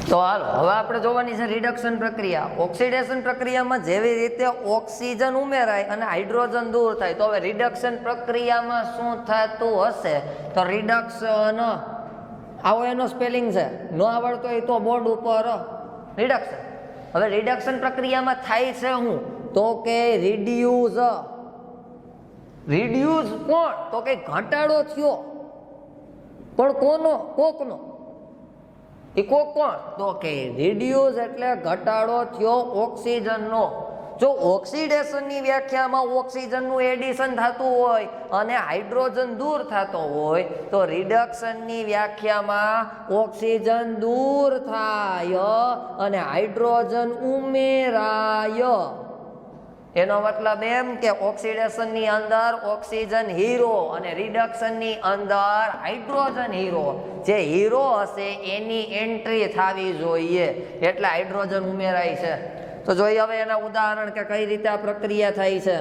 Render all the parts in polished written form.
તો હાલો હવે આપણે જોવાની છે રિડક્શન પ્રક્રિયા. ઓક્સિડેશન પ્રક્રિયામાં જેવી રીતે ઓક્સિજન ઉમેરાય અને હાઇડ્રોજન દૂર થાય, તો હવે રિડક્શન પ્રક્રિયામાં શું થતું હશે? તો રિડક્શન, આવો એનો સ્પેલિંગ છે, ન આવડતો હોય તો બોર્ડ ઉપર રિડક્શન. હવે રિડક્શન પ્રક્રિયામાં થાય છે શું? તો કે રિડ્યુસ. રિડ્યુસ કોણ? તો કે ઘટાડો થયો, પણ કોનો? કોકનો. એ કોક કોણ? તો કે રિડ્યુસ એટલે ઘટાડો થયો ઓક્સિજનનો. જો ઓક્સિડેશનની વ્યાખ્યામાં ઓક્સિજનનું એડિશન થતું હોય અને હાઇડ્રોજન દૂર થતો હોય, તો રિડક્શનની વ્યાખ્યામાં ઓક્સિજન દૂર થાય અને હાઇડ્રોજન ઉમેરાય. એનો મતલબ એમ કે ઓક્સિડેશનની અંદર ઓક્સિજન હીરો અને રિડક્શનની અંદર હાઇડ્રોજન હીરો. જે હીરો હશે એની એન્ટ્રી થવી જોઈએ, એટલે હાઇડ્રોજન ઉમેરાય છે. તો જોઈએ હવે એના ઉદાહરણ કે કઈ રીતે આ પ્રક્રિયા થાય છે.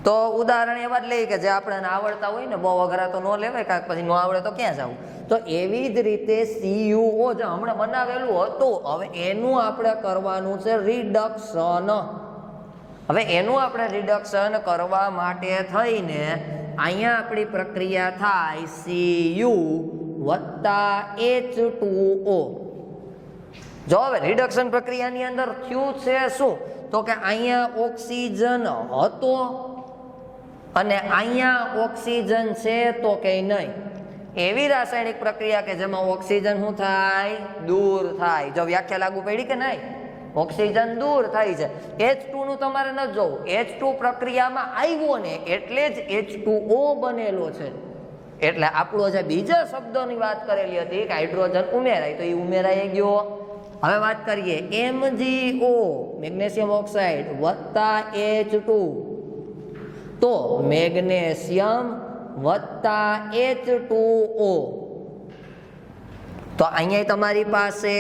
તો ઉદાહરણ એવા જ લઈએ કે જે આપણે આવડતા હોય ને, બહુ અઘરા તો ન લેવાય, કારણ પછી ન આવડે તો ક્યાં જવું. તો એવી જ રીતે CuO જે હમણાં બનાવેલું હતું, હવે એનું આપણે કરવાનું છે રિડક્શન. હવે એનું આપણે રિડક્શન કરવા માટે થઈને અહીંયા આપણી પ્રક્રિયા થાય Cu વત્તા H2O. જો હવે રિડક્શન પ્રક્રિયાની અંદર થયું છે શું? તો કે અહીંયા ઓક્સિજન હતો અને અહીંયા ઓક્સિજન છે તો કે નહીં. એવી રાસાયણિક પ્રક્રિયા કે જેમાં ઓક્સિજન શું થાય? દૂર થાય. જો વ્યાખ્યા લાગુ પડી કે નહીં? ઓક્સિજન દૂર થાય છે. H2 નું તમારે ન જોવું, H2 પ્રક્રિયામાં આવ્યો ને એટલે જ H2O બનેલો છે. એટલે આપણો જે બીજા શબ્દોની વાત કરેલી હતી કે હાઇડ્રોજન ઉમેરાય, તો એ ઉમેરાઈ ગયો. હવે વાત કરીએ MgO મેગ્નેશિયમ ઓક્સાઇડ વત્તા H2, તો મેગ્નેશિયમ વત્તા H2O. તો અહીંયા તમારી પાસે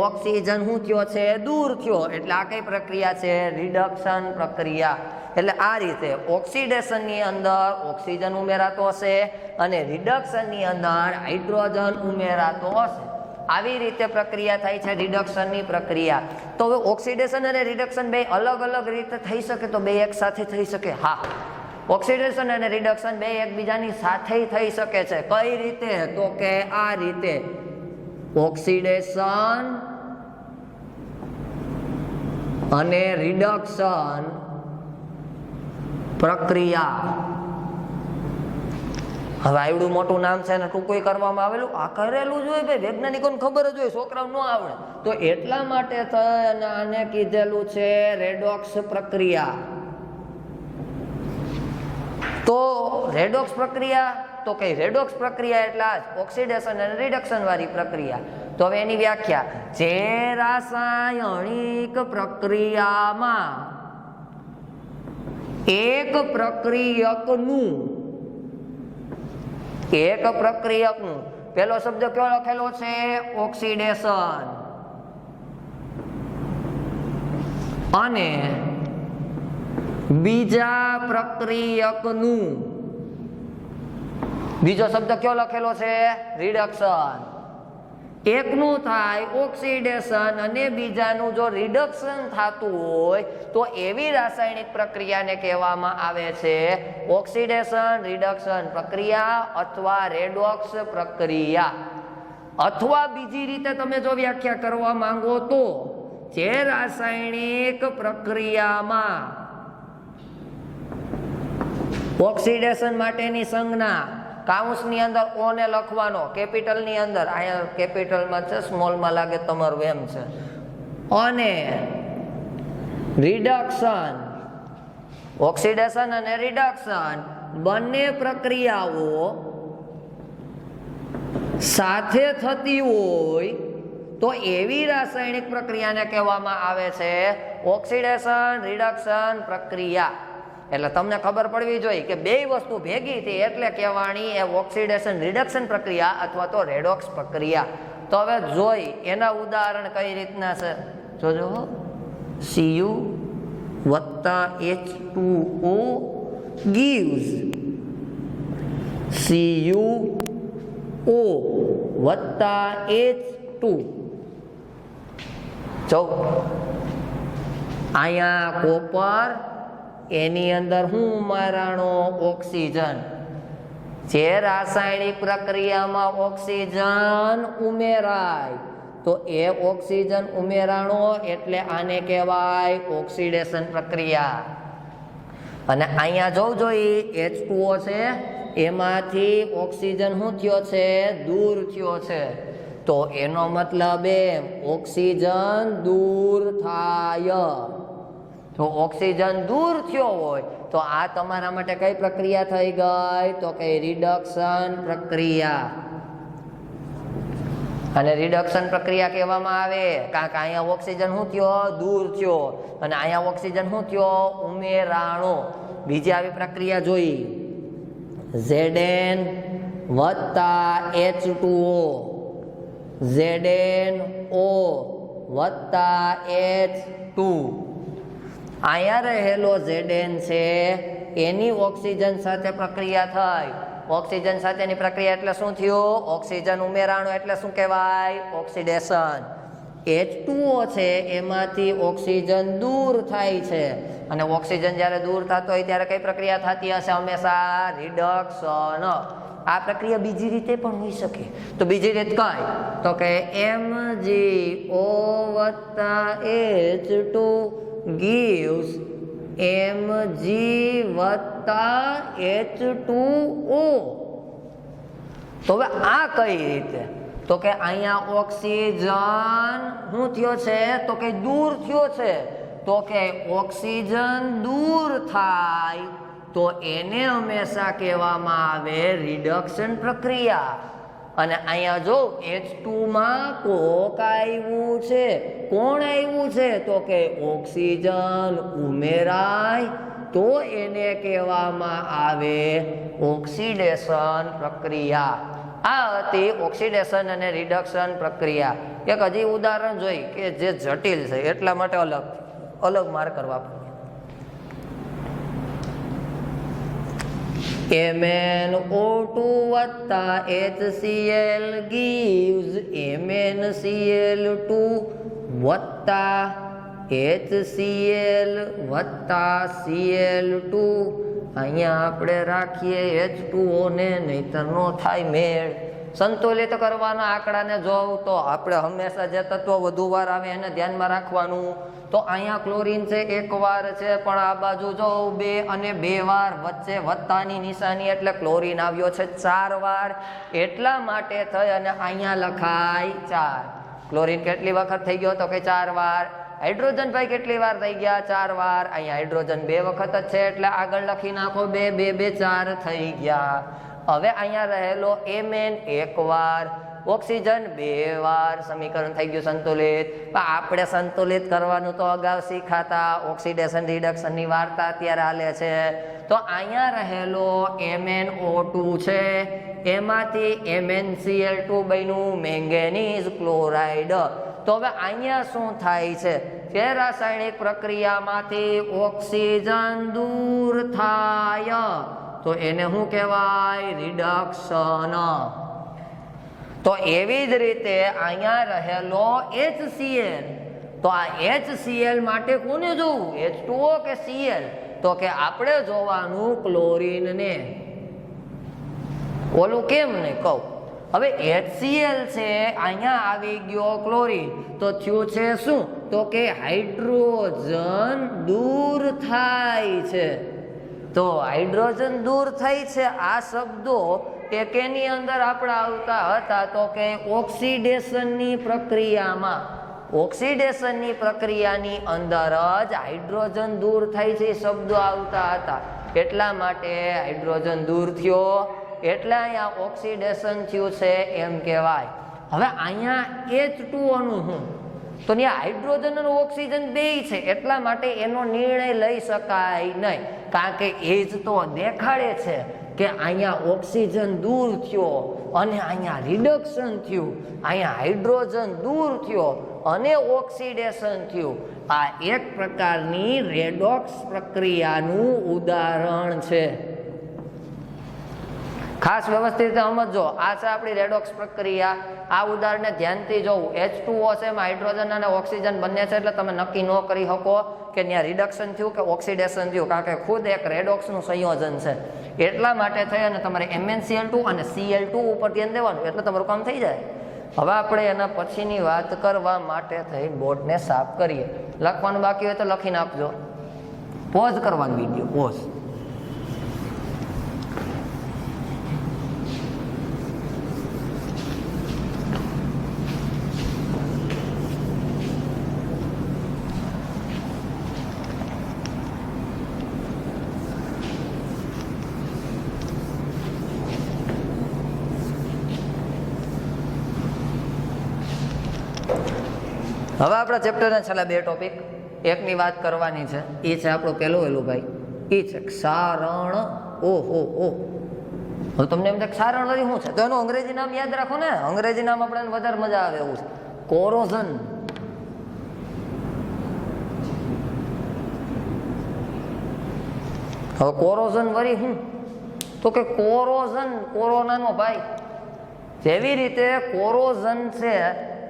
ઓક્સિજન શું થયો છે? દૂર થયો. એટલે આ કઈ પ્રક્રિયા છે? રિડક્શન પ્રક્રિયા. એટલે આ રીતે ઓક્સિડેશનની અંદર ઓક્સિજન ઉમેરાતો હશે અને રિડક્શનની અંદર હાઇડ્રોજન ઉમેરાતો હશે. આવી રીતે પ્રક્રિયા થાય છે રિડક્શનની પ્રક્રિયા. તો હવે ઓક્સિડેશન અને રિડક્શન બે અલગ અલગ રીતે થઈ શકે? તો બે એક સાથે થઈ શકે. હા, ઓક્સિડેશન અને રિડક્શન બે એકબીજાની સાથે થઈ શકે છે. કઈ રીતે? તો કે આ રીતે ઓક્સિડેશન અને રિડક્શન પ્રક્રિયા. હવે આવડું મોટું નામ છે ને ટૂંકું કરવામાં આવેલું, આ કરેલું જ હોય ભાઈ, વૈજ્ઞાનિકોને ખબર જ હોય, છોકરાઓ ન આવડે. તો એટલા માટે અને આને કીધેલું છે રેડોક્સ પ્રક્રિયા. તો રેડોક્સ પ્રક્રિયા, તો કઈ રેડોક્સ પ્રક્રિયા એટલે આ ઓક્સિડેશન અને રિડક્શન વાળી પ્રક્રિયા. તો હવે એની વ્યાખ્યા, જે રાસાયણિક પ્રક્રિયામાં એક પ્રક્રિયકનું પેલો શબ્દ કયો લખેલો છે? ઓક્સિડેશન. અને બીજા પ્રક્રિયકનું બીજો શબ્દ કયો લખેલો છે? રિડક્શન. એકનું થાય ઓક્સિડેશન અને બીજાનું જો રિડક્શન થતું હોય તો એવી રાસાયણિક પ્રક્રિયાને કહેવામાં આવે છે ઓક્સિડેશન રિડક્શન પ્રક્રિયા અથવા રેડોક્સ પ્રક્રિયા. અથવા બીજી રીતે તમે જો વ્યાખ્યા કરવા માંગો તો, જે રાસાયણિક પ્રક્રિયામાં ઓક્સિડેશન માટેની સંજ્ઞા કાઉન્સની અંદર ઓ ને લખવાનો, કેપિટલની અંદર, અહીંયા કેપિટલમાં છે, સ્મોલમાં લાગે તમારું એમ છે. અને રિડક્શન, ઓક્સિડેશન અને રિડક્શન બંને પ્રક્રિયાઓ સાથે થતી હોય તો એવી રાસાયણિક પ્રક્રિયાને કહેવામાં આવે છે ઓક્સિડેશન રિડક્શન પ્રક્રિયા. એટલે તમને ખબર પડવી જોઈએ કે બે વસ્તુ ભેગી થઈ એટલે કહેવાની એ ઓક્સિડેશન રિડક્શન પ્રક્રિયા અથવા તો રેડોક્સ પ્રક્રિયા. તો હવે જોઈ એના ઉદાહરણ કઈ રીતના છે જોજો. Cu વત્તા H2O gives CuO વત્તા H2. જો અહીંયા કોપર, એની અંદર શું ઉમેરાણો? ઓક્સિજન. જે રાસાયણિક પ્રક્રિયામાં ઓક્સિજન ઉમેરાય તો એ ઓક્સિજન ઉમેરાણો એટલે આને કહેવાય ઓક્સિડેશન પ્રક્રિયા. અને અહીંયા જોવું જોઈએ H2O છે, એમાંથી ઓક્સિજન શું થયો છે? દૂર થયો છે. તો એનો મતલબ એમ ઓક્સિજન દૂર થાય. તો ઓક્સિજન દૂર થયો હોય તો આ તમારા માટે કઈ પ્રક્રિયા થઈ ગઈ? તો કે રિડક્શન પ્રક્રિયા. અને રિડક્શન પ્રક્રિયા કહેવામાં આવે કારણ કે અહીંયા ઓક્સિજન શું થયો? દૂર થયો. અને અહીંયા ઓક્સિજન શું થયો? ઉમેરાણો. બીજી આવી પ્રક્રિયા જોઈ, Zn વત્તા H2O, ZnO વત્તા H2. અહીંયા રહેલો Zn છે એની ઓક્સિજન સાથે પ્રક્રિયા થઈ. ઓક્સિજન સાથેની પ્રક્રિયા એટલે શું થયું? ઓક્સિજન ઉમેરાણો એટલે શું કહેવાય? ઓક્સિડેશન. H2O છે એમાંથી ઓક્સિજન દૂર થાય છે. અને ઓક્સિજન જ્યારે દૂર થતો હોય ત્યારે કઈ પ્રક્રિયા થતી હશે? હંમેશા રિડક્શન. આ પ્રક્રિયા બીજી રીતે પણ હોઈ શકે. તો બીજી રીત કઈ? તો કે MgO વત્તા H2 gives Mg વત્તા H2O. તો હવે આ કઈ રીતે? તો કે અહીંયા ઓક્સિજન શું થયો છે? તો કે દૂર થયો છે. તો કે ઓક્સિજન દૂર થાય તો એને હંમેશા કહેવામાં આવે રિડક્શન પ્રક્રિયા. અને અહીંયા જો H2 માં કોક આવ્યું છે. કોણ આવ્યું છે? તો કે ઓક્સિજન ઉમેરાય તો એને કહેવામાં આવે ઓક્સિડેશન પ્રક્રિયા. આ હતી ઓક્સિડેશન અને રિડક્શન પ્રક્રિયા. એક હજી ઉદાહરણ જોઈ કે જે જટિલ છે એટલા માટે અલગ માર્ક કરવા પડે. MnO2 વત્તા HCl gives MnCl2 વત્તા HCl વત્તા Cl2. અહીંયા આપણે રાખીએ H2O ને, નહીતર નો થાય મેળ. સંતુલિત કરવાના આંકડાને જોવ તો આપણે હંમેશા જે તત્વો વધુ વાર આવે એને ધ્યાનમાં રાખવાનું. તો અહીંયા ક્લોરીન છે એક વાર છે, પણ આ બાજુ જો 2 અને 2 વાર વચ્ચે વત્તાની નિશાની એટલે ક્લોરીન આવ્યો છે 4 વાર. એટલા માટે થઈ અને અહીંયા લખાય 4. ક્લોરીન કેટલી વખત થઈ ગયો? તો કે 4 વાર. હાઇડ્રોજન ભાઈ કેટલી વાર થઈ ગયા? 4 વાર. અહીંયા હાઇડ્રોજન 2 વખત જ છે એટલે આગળ લખી નાખો 2 2 2 4 થઈ ગયા. હવે અહીંયા રહેલો Mn એક વાર, ઓક્સિજન 2 વાર. સમીકરણ થઈ ગયું સંતુલિત. આપણે સંતુલિત કરવાનું તો અગાઉ શીખાતા. ઓક્સિડેશન રિડક્શન ની વાર્તા અત્યારે હાલે છે. તો અહીંયા રહેલો MnO2 છે એમાંથી MnCl2 બન્યું મેંગેનીઝ ક્લોરાઇડ. તો હવે અહીંયા શું થાય છે? કે રાસાયણિક પ્રક્રિયામાંથી ઓક્સિજન દૂર થાય તો એને શું કહેવાય? રિડક્શન. તો એવી જ રીતે અહીંયા રહેલો HCl. તો આ HCl માટે કોને જોવું? H2O કે Cl? તો કે આપણે જોવાનું ક્લોરીનને. ઓલું કેમ ને કહું. હવે HCl છે, અહીંયા આવી ગયો ક્લોરીન, તો થયું છે શું? તો કે હાઇડ્રોજન દૂર થાય છે. તો હાઇડ્રોજન દૂર થાય છે આ શબ્દો એકેની અંદર આપણે આવતા હતા તો કે ઓક્સિડેશનની પ્રક્રિયામાં. ઓક્સિડેશનની પ્રક્રિયાની અંદર જ હાઇડ્રોજન દૂર થાય છે શબ્દો આવતા હતા. એટલા માટે હાઇડ્રોજન દૂર થયો એટલે અહીંયા ઓક્સિડેશન થયું છે એમ કહેવાય. હવે અહીંયા H2O નું શું? તો ત્યાં હાઇડ્રોજન અને ઓક્સિજન બેય છે એટલા માટે એનો નિર્ણય લઈ શકાય નહીં. કારણ કે એ જ તો દેખાડે છે કે અહીંયા ઓક્સિજન દૂર થયો અને અહીંયા રિડક્શન થયું. અહીંયા હાઇડ્રોજન દૂર થયો અને ઓક્સિડેશન થયું. આ એક પ્રકારની રેડોક્સ પ્રક્રિયાનું ઉદાહરણ છે. ખાસ વ્યવસ્થિત રીતે સમજો. આ છે આપણી રેડોક્સ પ્રક્રિયા. આ ઉદાહરણને ધ્યાનથી જોવું. H2O છે એમાં હાઇડ્રોજન અને ઓક્સિજન બંને છે, એટલે તમે નક્કી ન કરી શકો કે ત્યાં રિડક્શન થયું કે ઓક્સિડેશન થયું, કારણ કે ખુદ એક રેડોક્સનું સંયોજન છે. એટલા માટે થઈ અને તમારે MnCl2 અને Cl2 ઉપર ધ્યાન દેવાનું, એટલે તમારું કામ થઈ જાય. હવે આપણે એના પછીની વાત કરવા માટે થઈ બોર્ડને સાફ કરીએ. લખવાનું બાકી હોય તો લખી નાખજો. પોઝ કરવાનું વિડીયો, પોઝ. હવે આપણા ચેપ્ટરના છેલ્લા 2 ટોપિક એકની વાત કરવાની છે. એ છે આપણો પહેલો ભાઈ, એ છે ક્ષારણ. ઓહો ઓ, હવે તમને એમ થાય ક્ષારણ વળી શું છે, તો એનું અંગ્રેજી નામ યાદ રાખો ને. અંગ્રેજી નામ આપણને વધારે મજા આવે એવું છે, કોરોઝન. હવે કોરોઝન વળી શું, તો કે કોરોઝન કોરોનાનો ભાઈ. જેવી રીતે કોરોઝન છે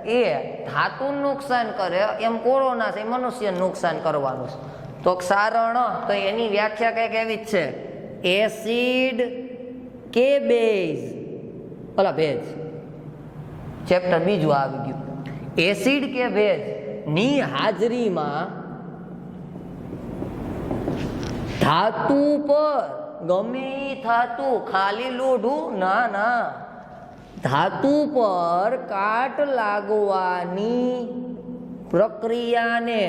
એ ધાતુનું નુકસાન કરે, એમ કોરોના છે એ મનુષ્યને નુકસાન કરવાનું છે. તો ક્ષારણ, તો એની વ્યાખ્યા કંઈક એવી જ છે, એસિડ કે બેઝ. ઓલા ભેજ, ચેપ્ટર બીજું આવી ગયું. એસિડ કે ભેજ ની હાજરીમાં ધાતુ પર ગમે ધાતુ, ખાલી લોઢું ના, ધાતુ પર કાટ લાગવાની પ્રક્રિયાને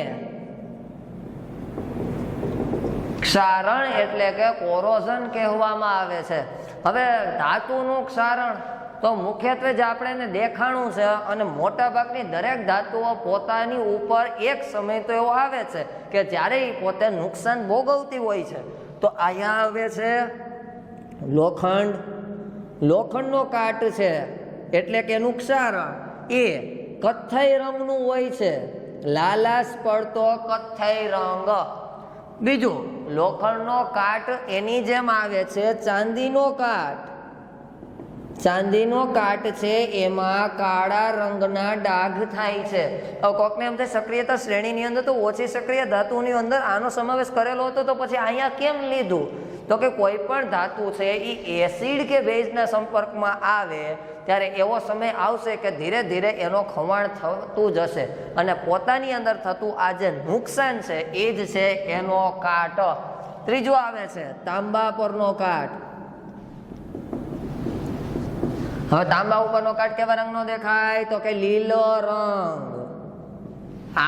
ક્ષારણ એટલે કે કોરોઝન કહેવામાં આવે છે. હવે ધાતુનું ક્ષારણ તો મુખ્યત્વે જે આપણે એને દેખાણું છે, અને મોટા ભાગની દરેક ધાતુઓ પોતાની ઉપર એક સમય તો એવો આવે છે કે જ્યારે એ પોતે નુકસાન ભોગવતી હોય છે. તો અહીંયા આવે છે લોખંડ. લોખંડનો કાટ છે એટલે કે એનું ક્ષારણ એ કથ્થઈ રંગનું હોય છે, લાલાશ પડતો કથ્થઈ રંગ. બીજું, લોખંડનો કાટ એની જેમ આવે છે ચાંદીનો કાટ. ચાંદીનો કાટ છે એમાં કાળા રંગના ડાઘ થાય છે. હવે કોકને એમ થાય સક્રિયતા શ્રેણીની અંદર તો ઓછી સક્રિય ધાતુની અંદર આનો સમાવેશ કરેલો હતો, તો પછી અહીંયા કેમ લીધું? તો કે કોઈ પણ ધાતુ છે એ એસિડ કે બેઝના સંપર્કમાં આવે ત્યારે એવો સમય આવશે કે ધીરે ધીરે એનો ખવાણ થતું જશે, અને પોતાની અંદર થતું આ જે નુકસાન છે એ જ છે એનો કાટ. ત્રીજો આવે છે તાંબા પરનો કાટ. હવે તાંબા ઉપરનો કાટ કેવા રંગનો દેખાય? તો કે લીલો રંગ.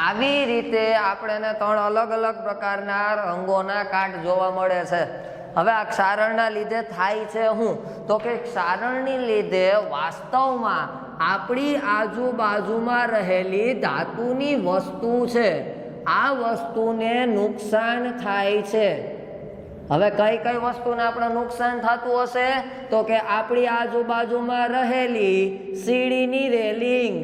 આવી રીતે આપણે 3 અલગ અલગ પ્રકારના રંગોના કાટ જોવા મળે છે. હવે આ ક્ષારણના લીધે થાય છે શું? તો કે ક્ષારણની લીધે વાસ્તવમાં આપણી આજુબાજુમાં રહેલી ધાતુની વસ્તુ છે, આ વસ્તુને નુકસાન થાય છે. હવે કઈ કઈ વસ્તુને આપણે નુકસાન થતું હશે? તો કે આપણી આજુબાજુમાં રહેલી સીડીની રેલિંગ,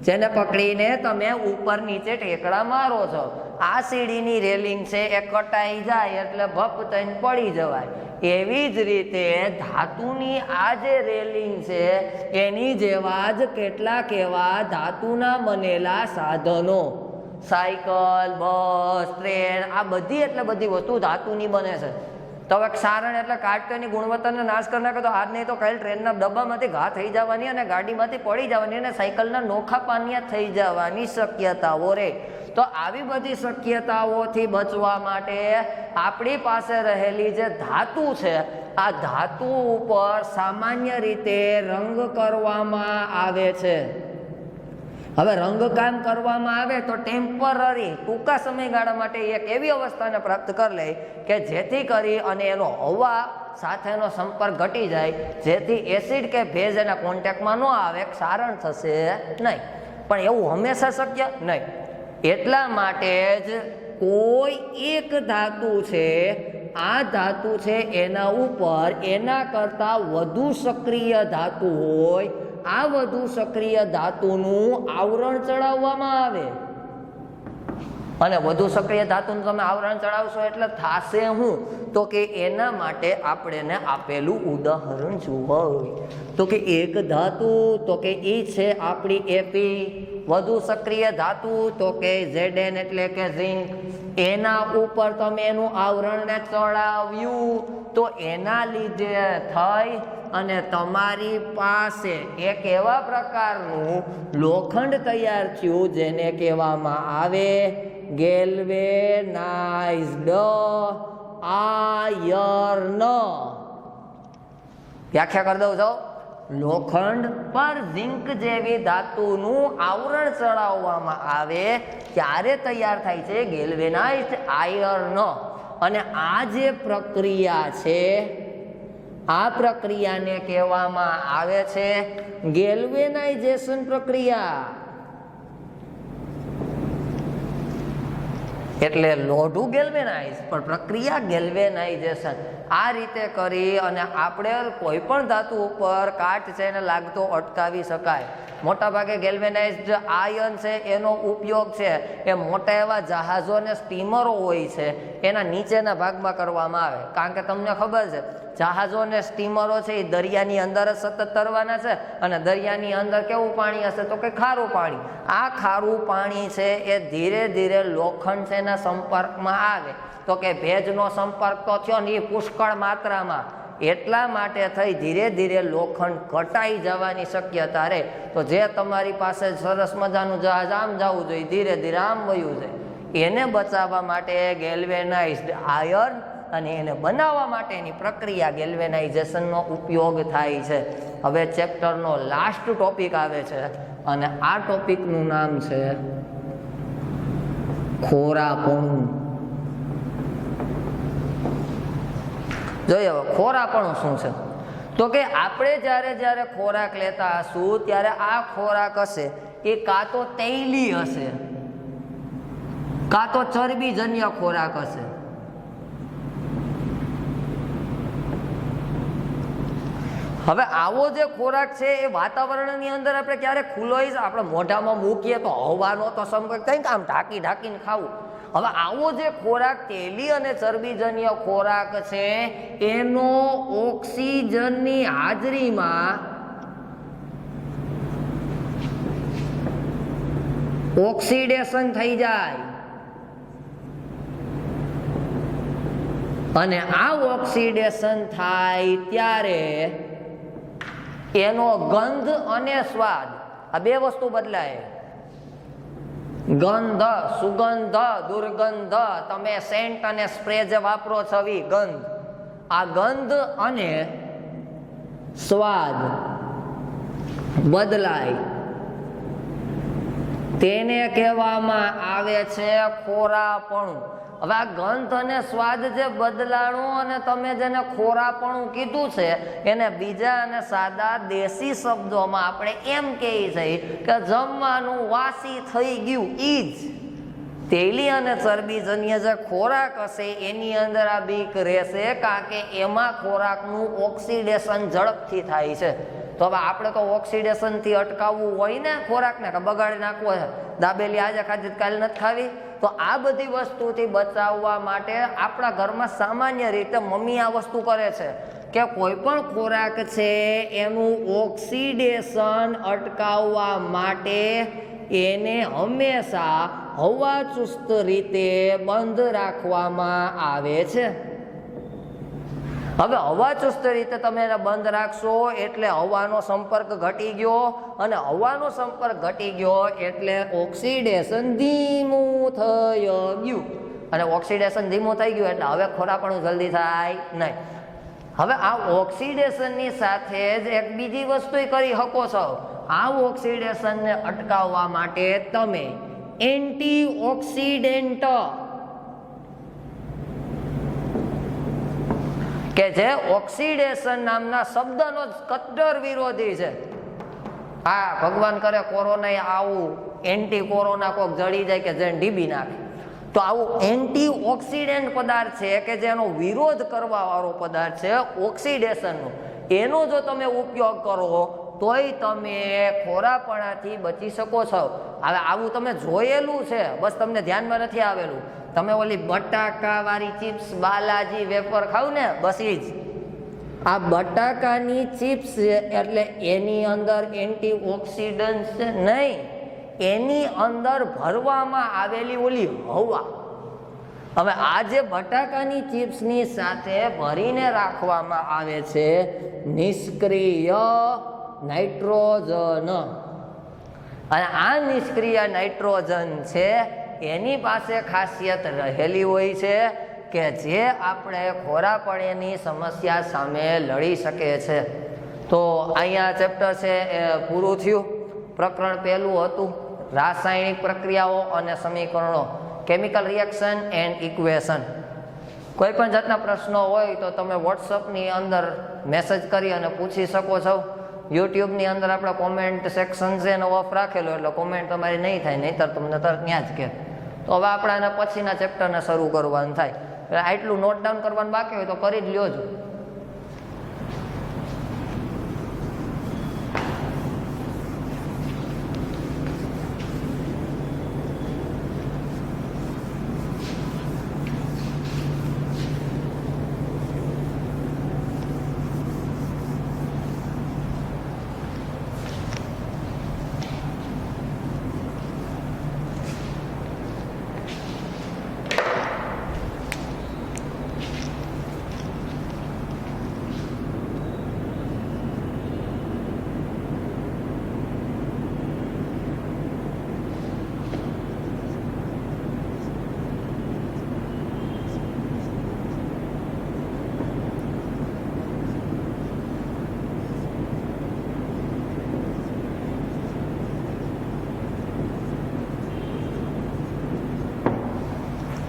જેને પકડીને તમે ઉપર નીચે ટેકડા મારો છો, આ સીડીની રેલિંગ છે એ કટાઈ જાય એટલે ભપ થઈને પડી જવાય. એવી જ રીતે ધાતુની આ જે રેલિંગ છે એની જેવા જ કેટલાક એવા ધાતુના બનેલા સાધનો, સાયકલ, બસ, ટ્રેન, આ બધી એટલે બધી વસ્તુ ધાતુની બને છે. તો હવે ક્ષારણ એટલે કાટની ગુણવત્તાને નાશ કરી નાખે તો આજ નહીં તો કાલ ટ્રેનના ડબ્બામાંથી ઘા થઈ જવાની અને ગાડીમાંથી પડી જવાની અને સાયકલના નોખા પાનિયા થઈ જવાની શક્યતાઓ રહે. તો આવી બધી શક્યતાઓથી બચવા માટે આપણી પાસે રહેલી જે ધાતુ છે આ ધાતુ ઉપર સામાન્ય રીતે રંગ કરવામાં આવે છે. હવે રંગકામ કરવામાં આવે તો ટેમ્પરરી ટૂંકા સમયગાળા માટે એક એવી અવસ્થાને પ્રાપ્ત કરી લે કે જેથી કરી અને એનો હવા સાથેનો સંપર્ક ઘટી જાય, જેથી એસિડ કે ભેજ એના કોન્ટેક્ટમાં ન આવે, ક્ષારણ થશે નહીં. પણ એવું હંમેશા શક્ય નહીં. એટલા માટે જ કોઈ એક ધાતુ છે, આ ધાતુ છે એના ઉપર એના કરતાં વધુ સક્રિય ધાતુ હોય, આ વધુ સક્રિય ધાતુનું આવરણ ચડાવવામાં આવે. અને વધુ સક્રિય ધાતુનું તમે આવરણ ચડાવશો એટલે થાશે હું, તો કે એના માટે આપણે આપેલું ઉદાહરણ જુઓ. તો કે એક ધાતુ તો કે એ છે આપણી એપી. વધુ સક્રિય ધાતુ તો કે Zn એટલે કે ઝિંક. એના ઉપર તમે એનું આવરણને ચડાવ્યું તો એના લીધે થઈ અને તમારી પાસે એક એવા પ્રકારનું લોખંડ તૈયાર થયું જેને કહેવામાં આવે ગેલ્વેનાઇઝ્ડ આયર્ન. વ્યાખ્યા કરી દઉં છો. લોખંડ પર ઝિંક જેવી ધાતુનું આવરણ ચડાવવામાં આવે ત્યારે તૈયાર થાય છે ગેલ્વેનાઇઝ્ડ આયર્ન. અને આ જે પ્રક્રિયા છે આ પ્રક્રિયાને કહેવામાં આવે છે ગેલ્વેનાઇઝેશન પ્રક્રિયા. એટલે લોઢું ગેલ્વેનાઇઝ પણ પ્રક્રિયા ગેલ્વેનાઇઝેશન. આ રીતે કરી અને આપણે કોઈ પણ ધાતુ ઉપર કાટ છે એને લાગતો અટકાવી શકાય. મોટા ભાગે ગેલ્વેનાઇઝ્ડ આયર્ન છે એનો ઉપયોગ છે એ મોટા એવા જહાજો અને સ્ટીમરો હોય છે એના નીચેના ભાગમાં કરવામાં આવે. કારણ કે તમને ખબર છે જહાજો અને સ્ટીમરો છે એ દરિયાની અંદર જ સતત તરવાના છે અને દરિયાની અંદર કેવું પાણી હશે તો કે ખારું પાણી. આ ખારું પાણી છે એ ધીરે ધીરે લોખંડ છે એના સંપર્કમાં આવે તો કે ભેજનો સંપર્ક તો થયો ને એ પુષ્કળ માત્રામાં, એટલા માટે થઈ ધીરે ધીરે લોખંડ ઘટાઈ જવાની શક્યતા રહે. તો જે તમારી પાસે સરસ મજાનું જહાજ આમ જવું જોઈએ ધીરે ધીરે આમ વયું છે એને બચાવવા માટે ગેલ્વેનાઇઝ્ડ આયર્ન અને એને બનાવવા માટેની પ્રક્રિયા ગેલ્વેનાઇઝેશનનો ઉપયોગ થાય છે. હવે ચેપ્ટરનો લાસ્ટ ટોપિક આવે છે અને આ ટોપિકનું નામ છે ખોરાપણું. જોઈએ હવે ખોરાપણું શું છે. તો કે આપણે જ્યારે ખોરાક લેતા હશું ત્યારે આ ખોરાક હશે એ કાં તો તૈલી હશે કાં તો ચરબીજન્ય ખોરાક હશે. હવે આવો જે ખોરાક છે એ વાતાવરણની અંદર આપણે ક્યારે ખુલ્લો આપણે મોઢામાં મૂકીએ તો હવાનો તો સંપર્ક થાય કે આમ ઢાંકીને ખાવું. હવે આવો જે ખોરાક તેલી અને ચરબીજન્ય ખોરાક છે એનો ઓક્સિજનની હાજરીમાં ઓક્સિડેશન થઈ જાય અને આ ઓક્સિડેશન થાય ત્યારે એનો ગંધ અને સ્વાદ આ બે વસ્તુ બદલાય. ગંધ, સુગંધ, દુર્ગંધ, તમે સેન્ટ અને સ્પ્રે જે વાપરો છો ગંધ, આ ગંધ અને સ્વાદ બદલાય તેને કહેવામાં આવે છે ખોરાપણું. હવે આ ગંધ અને સ્વાદ જે બદલાણું અને તમે જેને ખોરાપણું કીધું છે એને બીજા અને સાદા દેશી શબ્દોમાં આપણે એમ કહીએ છીએ કે જમવાનું વાસી થઈ ગયું. ઈ જ તેલી અને ચરબીજન્ય જે ખોરાક હશે એની અંદર આ બીક રહેશે કારણ કે એમાં ખોરાકનું ઓક્સિડેશન ઝડપથી થાય છે. તો હવે આપણે તો ઓક્સિડેશનથી અટકાવવું હોય ને ખોરાકને કે બગાડી નાખવો છે, દાબેલી આજે ખાધી કાલે નથી ખાવી. તો આ બધી વસ્તુથી બચાવવા માટે આપણા ઘરમાં સામાન્ય રીતે મમ્મી આ વસ્તુ કરે છે કે કોઈ પણ ખોરાક છે એનું ઓક્સિડેશન અટકાવવા માટે એને હંમેશા હવાચુસ્ત રીતે બંધ રાખવામાં આવે છે. હવે હવાચુસ્ત રીતે તમે એને બંધ રાખશો એટલે હવાનો સંપર્ક ઘટી ગયો અને હવાનો સંપર્ક ઘટી ગયો એટલે ઓક્સિડેશન ધીમું થઈ ગયું અને ઓક્સિડેશન ધીમું થઈ ગયું એટલે હવે ખોરાપણું જલ્દી થાય નહીં. હવે આ ઓક્સિડેશનની સાથે જ એક બીજી વસ્તુ કરી શકો છો. આ ઓક્સિડેશનને અટકાવવા માટે તમે એન્ટીઓક્સિડન્ટ કે જે ઓક્સિડેશન નામના શબ્દનો જ કટ્ટર વિરોધી છે. હા, ભગવાન કરે કોરોના આવું એન્ટી કોરોના કોક જડી જાય કે જેને ડીબી નાખે તો આવું એન્ટીઓક્સિડન્ટ પદાર્થ છે કે જેનો વિરોધ કરવા વાળો પદાર્થ છે ઓક્સિડેશનનો. એનો જો તમે ઉપયોગ કરો તોય તમે ખોરાપણાથી બચી શકો છો. હવે આવું તમે જોયેલું છે, બસ તમને ધ્યાનમાં નથી આવેલું. તમે ઓલી બટાકાવાળી ચિપ્સ બાલાજી વેફર ખાવ ને, બસ એ જ આ બટાકાની ચિપ્સ એટલે એની અંદર એન્ટીઓક્સિડન્ટ નહીં, એની અંદર ભરવામાં આવેલી ઓલી હવા. હવે આ જે બટાકાની ચિપ્સની સાથે ભરીને રાખવામાં આવે છે નિષ્ક્રિય નાઇટ્રોજન, અને આ નિષ્ક્રિય નાઇટ્રોજન છે એની પાસે ખાસિયત રહેલી હોય છે કે જે આપણે ખોરાપણેની સમસ્યા સામે લડી શકે છે. તો અહીંયા ચેપ્ટર છે એ પૂરું થયું. પ્રકરણ પહેલું હતું રાસાયણિક પ્રક્રિયાઓ અને સમીકરણો, કેમિકલ રિએક્શન એન્ડ ઇક્વેશન. કોઈ પણ જાતના પ્રશ્નો હોય તો તમે વોટ્સઅપની અંદર મેસેજ કરી અને પૂછી શકો છો. યુટ્યુબની અંદર આપણે કોમેન્ટ સેક્શન છે એનો ઓફ રાખેલો, એટલે કોમેન્ટ તમારી નહીં થાય, નહીંતર તમને તરત ત્યાં જ કે. તો હવે આપણે આના પછીના ચેપ્ટરને શરૂ કરવાનું થાય. આટલું નોટ ડાઉન કરવાનું બાકી હોય તો કરી જ લ્યો છો.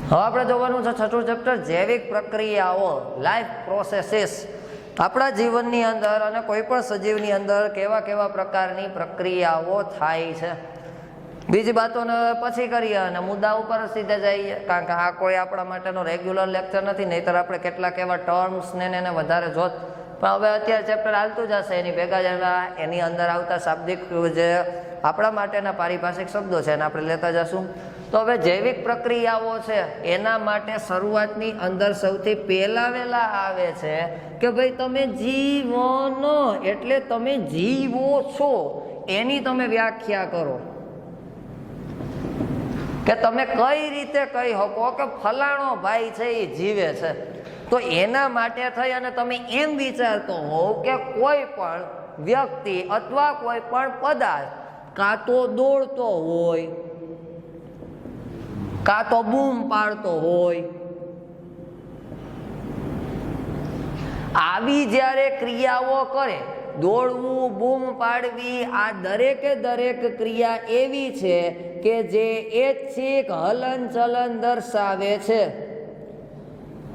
હવે આપણે જોવાનું છે છઠ્ઠું ચેપ્ટર જૈવિક પ્રક્રિયાઓ, લાઈફ પ્રોસેસીસ. આપણા જીવનની અંદર અને કોઈ પણ સજીવની અંદર કેવા કેવા પ્રકારની પ્રક્રિયાઓ થાય છે. બીજી વાતોને પછી કરીએ અને મુદ્દા ઉપર સીધા જઈએ, કારણ કે આ કોઈ આપણા માટેનો રેગ્યુલર લેક્ચર નથી, નહીંતર આપણે કેટલાક એવા ટર્મ્સ ને એને વધારે જોત. પણ હવે અત્યારે ચેપ્ટર હાલતું જશે, એની ભેગા જ એની અંદર આવતા શાબ્દિક જે આપણા માટેના પારિભાષિક શબ્દો છે એને આપણે લેતા જશું. તો હવે જૈવિક પ્રક્રિયાઓ છે એના માટે શરૂઆતની અંદર સૌથી પહેલા વહેલા આવે છે કે ભાઈ તમે જીવનો એટલે તમે જીવો છો એની તમે વ્યાખ્યા કરો, કે તમે કઈ રીતે કહી શકો કે ફલાણો ભાઈ છે એ જીવે છે. તો એના માટે થઈ અને તમે એમ વિચારતો હોવ કે કોઈ પણ વ્યક્તિ અથવા કોઈ પણ પદાર્થ કાં તો દોડતો હોય, કાં તો બૂમ પાડતો હોય, આવી જ્યારે ક્રિયાઓ કરે, દોડવું, બૂમ પાડવી, આ દરેકે દરેક ક્રિયા એવી છે કે જે ઐચ્છિક હલનચલન દર્શાવે છે.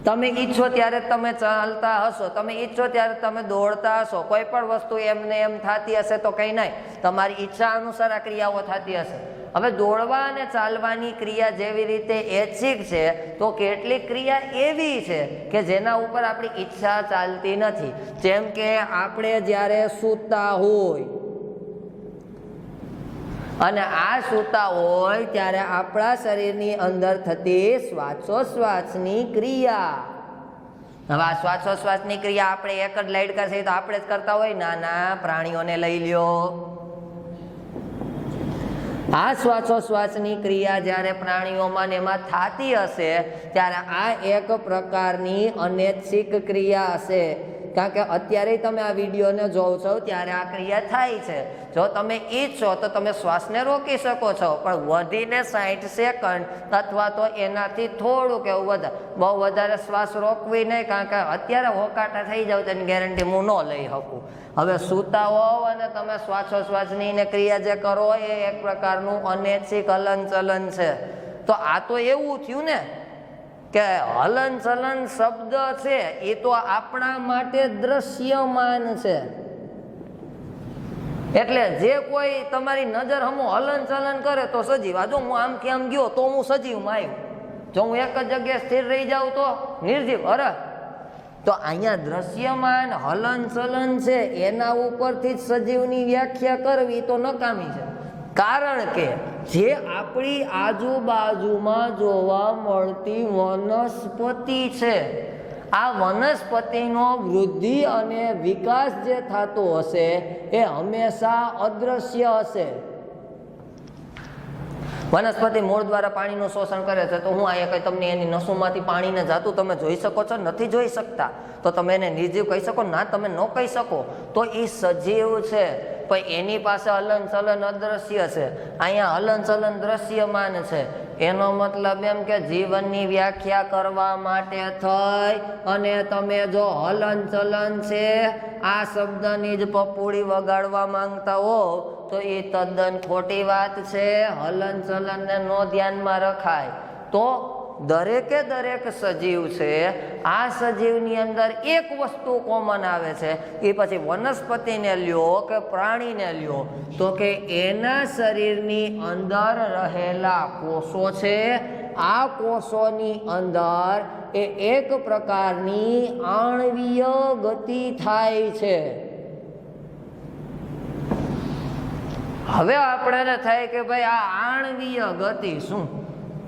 તમે ઈચ્છો ત્યારે તમે ચાલતા હશો, તમે ઈચ્છો ત્યારે તમે દોડતા હશો, કોઈ પણ વસ્તુ એમને એમ થતી હશે તો કંઈ નહીં, તમારી ઈચ્છા અનુસાર આ ક્રિયાઓ થતી હશે. હવે દોડવા અને ચાલવાની ક્રિયા જેવી રીતે ઐચ્છિક છે, તો કેટલીક ક્રિયા એવી છે કે જેના ઉપર આપણી ઈચ્છા ચાલતી નથી. જેમ કે આપણે જ્યારે સૂતા હોય અને આ સૂતા હોય ત્યારે આપણા શરીરની અંદર થતી શ્વાસોશ્વાસની ક્રિયા. હવે આ શ્વાસોશ્વાસની ક્રિયા આપણે એક જ લાઈટ કરશે તો આપણે જ કરતા હોય, નાના પ્રાણીઓને લઈ લ્યો. આ શ્વાસોશ્વાસની ક્રિયા જ્યારે પ્રાણીઓમાં એમાં થતી હશે ત્યારે આ એક પ્રકારની અનૈચ્છિક ક્રિયા હશે. કારણ કે અત્યારે તમે આ વિડીયોને જોવો છો ત્યારે આ ક્રિયા થાય છે. જો તમે ઈચ્છો તો તમે શ્વાસને રોકી શકો છો, પણ વધીને 60 સેકન્ડ અથવા તો એનાથી થોડુંક એવું વધારે, બહુ વધારે શ્વાસ રોકવી નહીં, કારણ કે અત્યારે હોકાટા થઈ જાવ તેની ગેરંટી હું ન લઈ શકું. હવે સૂતા હોવ અને તમે શ્વાસોશ્વાસની ક્રિયા જે કરો એ એક પ્રકારનું અનૈચ્છિક હલનચલન છે. તો આ તો એવું થયું ને કે હલનચલન શબ્દ છે એ તો આપણા માટે દ્રશ્યમાન છે. એટલે જે કોઈ તમારી નજર હમો હલનચલન કરે તો સજીવ. આ જો હું આમથી આમ ગયો તો હું સજીવમાં આવ્યો, જો હું એક જ જગ્યાએ સ્થિર રહી જાઉં તો નિર્જીવ. અરે તો અહીંયા દ્રશ્યમાન હલન ચલન છે એના ઉપરથી જ સજીવની વ્યાખ્યા કરવી તો નકામી છે. કારણ કે જે આપણી આજુબાજુમાં જોવા મળતી વનસ્પતિ છે, આ વનસ્પતિનો વૃદ્ધિ અને વિકાસ જે થતો હશે એ હંમેશા અદ્રશ્ય હશે. વનસ્પતિ મૂળ દ્વારા પાણીનું શોષણ કરે છે, તો હું અહીંયા કઈ તમને એની નસોમાંથી પાણીને જાતું તમે જોઈ શકો છો? નથી જોઈ શકતા. તો તમે એને નિર્જીવ કહી શકો? ના, તમે ન કહી શકો. તો એ સજીવ છે, પણ એની પાસે હલન ચલન અદ્રશ્ય છે. અહીંયા હલન ચલન દ્રશ્યમાન છે. એનો મતલબ એમ કે જીવનની વ્યાખ્યા કરવા માટે થઈ અને તમે જો હલન ચલન છે આ શબ્દની જ પપુડી વગાડવા માંગતા હો તો એ તદ્દન ખોટી વાત છે. હલન ચલનને નો ધ્યાનમાં રખાય. તો દરેકે દરેક સજીવ છે, આ સજીવની અંદર એક વસ્તુ કોમન આવે છે. એ પછી વનસ્પતિને લ્યો કે પ્રાણીને લ્યો, તો કે એના શરીરની અંદર રહેલા કોષો છે, આ કોષોની અંદર એ એક પ્રકારની આણ્વીય ગતિ થાય છે. હવે આપણને થાય કે ભાઈ આ આણ્વીય ગતિ શું?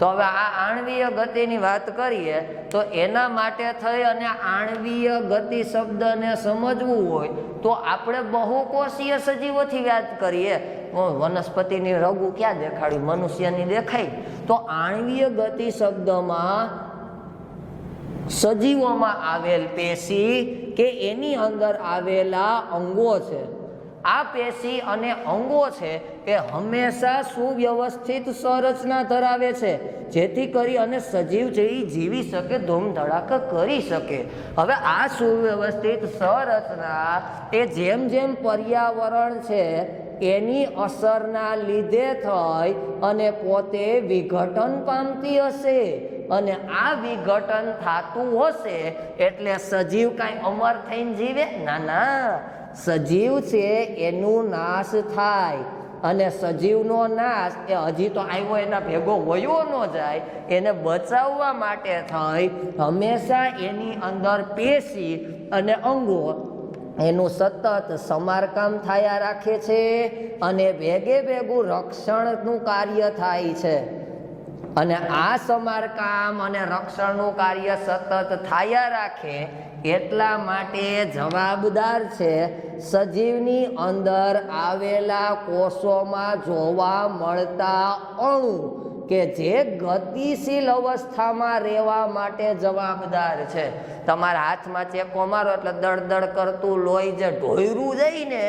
તો હવે આ આણ્વીય ગતિની વાત કરીએ તો એના માટે થઈ અને આણ્વીય ગતિ શબ્દને સમજવું હોય તો આપણે બહુકોષીય સજીવોથી વાત કરીએ. વનસ્પતિની રગુ ક્યાં દેખાડી? મનુષ્યની દેખાય. તો આણ્વીય ગતિ શબ્દમાં સજીવોમાં આવેલ પેશી કે એની અંદર આવેલા અંગો છે, આ પેશી અને અંગો છે એ હંમેશા સુવ્યવસ્થિત સંરચના ધરાવે છે, જેથી કરી અને સજીવ છે એ જીવી શકે, ધૂમ ધડાકા કરી શકે. હવે આ સુવ્યવસ્થિત સંરચના એ જેમ જેમ પર્યાવરણ છે એની અસરના લીધે થઈ અને પોતે વિઘટન પામતી હશે, અને આ વિઘટન થતું હશે એટલે સજીવ કાંઈ અમર થઈને જીવે? ના ના, સજીવ છે એનું નાશ થાય, અને સજીવનો નાશ એ હજી તો આવ્યો એના ભેગો વયો ન જાય, એને બચાવવા માટે થઈ હંમેશા એની અંદર પેશી અને અંગો એનું સતત સમારકામ થયા રાખે છે, અને ભેગે ભેગું રક્ષણનું કાર્ય થાય છે. અને આ સમારકામ અને રક્ષણનું કાર્ય સતત થયા રાખે એટલા માટે જવાબદાર છે સજીવની અંદર આવેલા કોષોમાં જોવા મળતા અણુ કે જે ગતિશીલ અવસ્થામાં રહેવા માટે જવાબદાર છે. તમારા હાથમાં ચેકો મારો એટલે દળદળ કરતું લોહી જે ઢોયરું જાય ને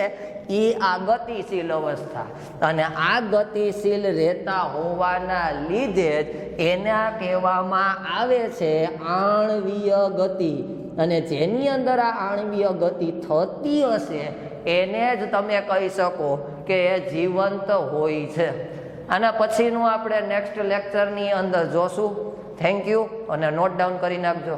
એ આ ગતિશીલ અવસ્થા, અને આ ગતિશીલ રહેતા હોવાના લીધે જ એના કહેવામાં આવે છે આણ્વીય ગતિ. અને જેની અંદર આ આણ્વીય ગતિ થતી હશે એને જ તમે કહી શકો કે એ જીવંત હોય છે. આના પછીનું આપણે નેક્સ્ટ લેક્ચરની અંદર જોશું. થેન્ક યુ, અને નોટ ડાઉન કરી નાખજો.